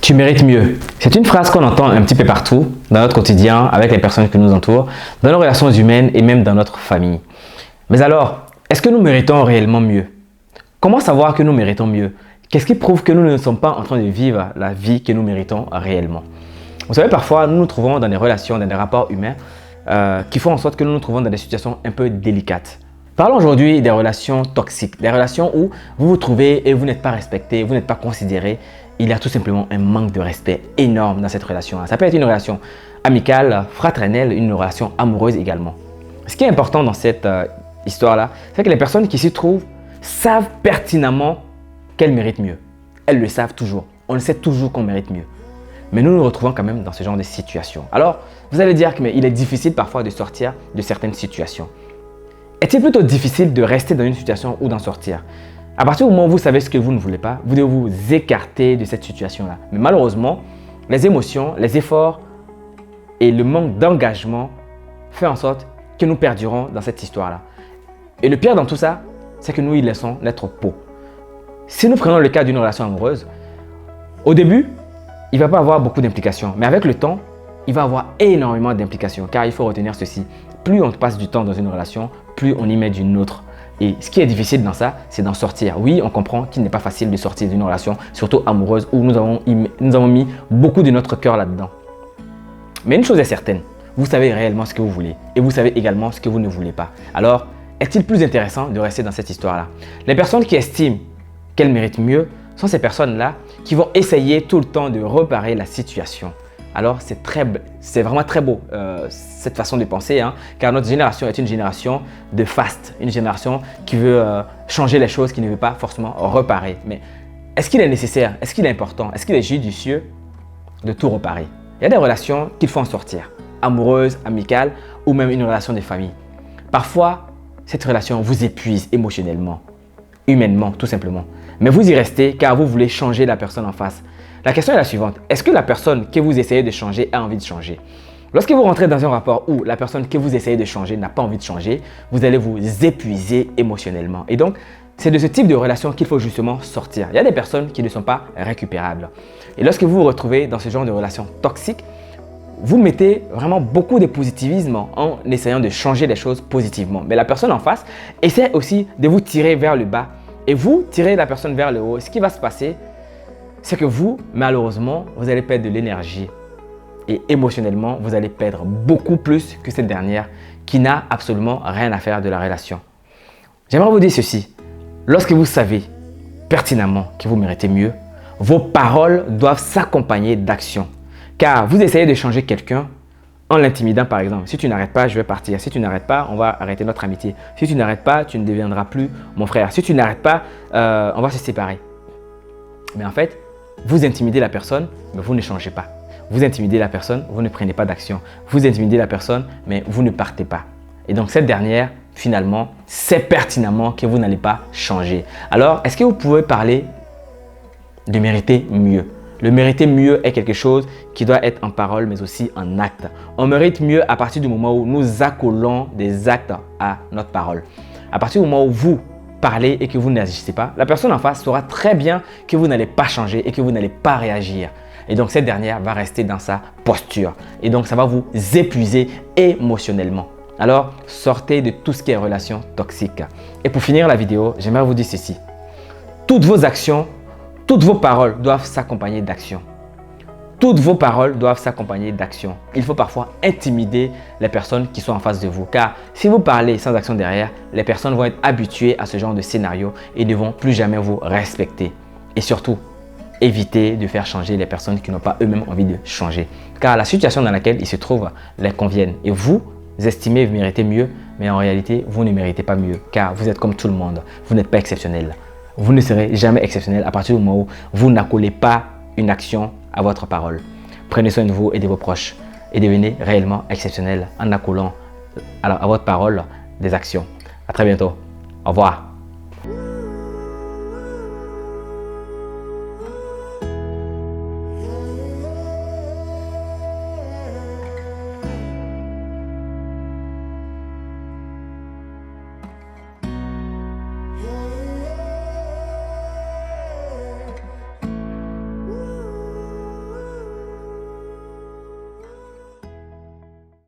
Tu mérites mieux. C'est une phrase qu'on entend un petit peu partout, dans notre quotidien, avec les personnes qui nous entourent, dans nos relations humaines et même dans notre famille. Mais alors, est-ce que nous méritons réellement mieux? Comment savoir que nous méritons mieux? Qu'est-ce qui prouve que nous ne sommes pas en train de vivre la vie que nous méritons réellement? Vous savez, parfois, nous nous trouvons dans des relations, dans des rapports humains qui font en sorte que nous nous trouvons dans des situations un peu délicates. Parlons aujourd'hui des relations toxiques, des relations où vous vous trouvez et vous n'êtes pas respecté, vous n'êtes pas considéré. Il y a tout simplement un manque de respect énorme dans cette relation-là. Ça peut être une relation amicale, fraternelle, une relation amoureuse également. Ce qui est important dans cette histoire-là, c'est que les personnes qui s'y trouvent savent pertinemment qu'elles méritent mieux. Elles le savent toujours. On le sait toujours qu'on mérite mieux. Mais nous nous retrouvons quand même dans ce genre de situation. Alors, vous allez dire qu'il est difficile parfois de sortir de certaines situations. Est-il plutôt difficile de rester dans une situation ou d'en sortir? À partir du moment où vous savez ce que vous ne voulez pas, vous devez vous écarter de cette situation-là. Mais malheureusement, les émotions, les efforts et le manque d'engagement font en sorte que nous perdurons dans cette histoire-là. Et le pire dans tout ça, c'est que nous y laissons notre peau. Si nous prenons le cas d'une relation amoureuse, au début, il ne va pas avoir beaucoup d'implications. Mais avec le temps, il va avoir énormément d'implications. Car il faut retenir ceci. Plus on passe du temps dans une relation, plus on y met d'une autre. Et ce qui est difficile dans ça, c'est d'en sortir. Oui, on comprend qu'il n'est pas facile de sortir d'une relation, surtout amoureuse, où nous avons mis beaucoup de notre cœur là-dedans. Mais une chose est certaine, vous savez réellement ce que vous voulez et vous savez également ce que vous ne voulez pas. Alors, est-il plus intéressant de rester dans cette histoire-là? Les personnes qui estiment qu'elles méritent mieux sont ces personnes-là qui vont essayer tout le temps de réparer la situation. Alors, c'est vraiment très beau cette façon de penser, car notre génération est une génération de fast, une génération qui veut changer les choses, qui ne veut pas forcément réparer. Mais est-ce qu'il est nécessaire, est-ce qu'il est important, est-ce qu'il est judicieux de tout réparer? Il y a des relations qu'il faut en sortir, amoureuses, amicales ou même une relation de famille. Parfois, cette relation vous épuise émotionnellement, humainement, tout simplement. Mais vous y restez car vous voulez changer la personne en face. La question est la suivante. Est-ce que la personne que vous essayez de changer a envie de changer? Lorsque vous rentrez dans un rapport où la personne que vous essayez de changer n'a pas envie de changer, vous allez vous épuiser émotionnellement. Et donc, c'est de ce type de relation qu'il faut justement sortir. Il y a des personnes qui ne sont pas récupérables. Et lorsque vous vous retrouvez dans ce genre de relation toxique, vous mettez vraiment beaucoup de positivisme en essayant de changer les choses positivement. Mais la personne en face essaie aussi de vous tirer vers le bas et vous tirez la personne vers le haut. Ce qui va se passer, c'est que vous, malheureusement, vous allez perdre de l'énergie et émotionnellement, vous allez perdre beaucoup plus que cette dernière qui n'a absolument rien à faire de la relation. J'aimerais vous dire ceci. Lorsque vous savez pertinemment que vous méritez mieux, vos paroles doivent s'accompagner d'actions. Car vous essayez de changer quelqu'un en l'intimidant par exemple. Si tu n'arrêtes pas, je vais partir. Si tu n'arrêtes pas, on va arrêter notre amitié. Si tu n'arrêtes pas, tu ne deviendras plus mon frère. Si tu n'arrêtes pas, on va se séparer. Mais en fait, vous intimidez la personne, mais vous ne changez pas. Vous intimidez la personne, vous ne prenez pas d'action. Vous intimidez la personne, mais vous ne partez pas. Et donc cette dernière, finalement, sait pertinemment que vous n'allez pas changer. Alors, est-ce que vous pouvez parler de mériter mieux? Le mériter mieux est quelque chose qui doit être en parole, mais aussi en acte. On mérite mieux à partir du moment où nous accolons des actes à notre parole. À partir du moment où vous parlez et que vous n'agissez pas, la personne en face saura très bien que vous n'allez pas changer et que vous n'allez pas réagir. Et donc, cette dernière va rester dans sa posture. Et donc, ça va vous épuiser émotionnellement. Alors, sortez de tout ce qui est relation toxique. Et pour finir la vidéo, j'aimerais vous dire ceci. Toutes vos actions, toutes vos paroles doivent s'accompagner d'actions. Toutes vos paroles doivent s'accompagner d'actions. Il faut parfois intimider les personnes qui sont en face de vous. Car si vous parlez sans action derrière, les personnes vont être habituées à ce genre de scénario et ne vont plus jamais vous respecter. Et surtout, évitez de faire changer les personnes qui n'ont pas eux-mêmes envie de changer. Car la situation dans laquelle ils se trouvent les conviennent. Et vous estimez vous méritez mieux, mais en réalité, vous ne méritez pas mieux. Car vous êtes comme tout le monde. Vous n'êtes pas exceptionnel. Vous ne serez jamais exceptionnel à partir du moment où vous n'accolez pas une action à votre parole. Prenez soin de vous et de vos proches et devenez réellement exceptionnel en accolant à votre parole des actions. À très bientôt. Au revoir.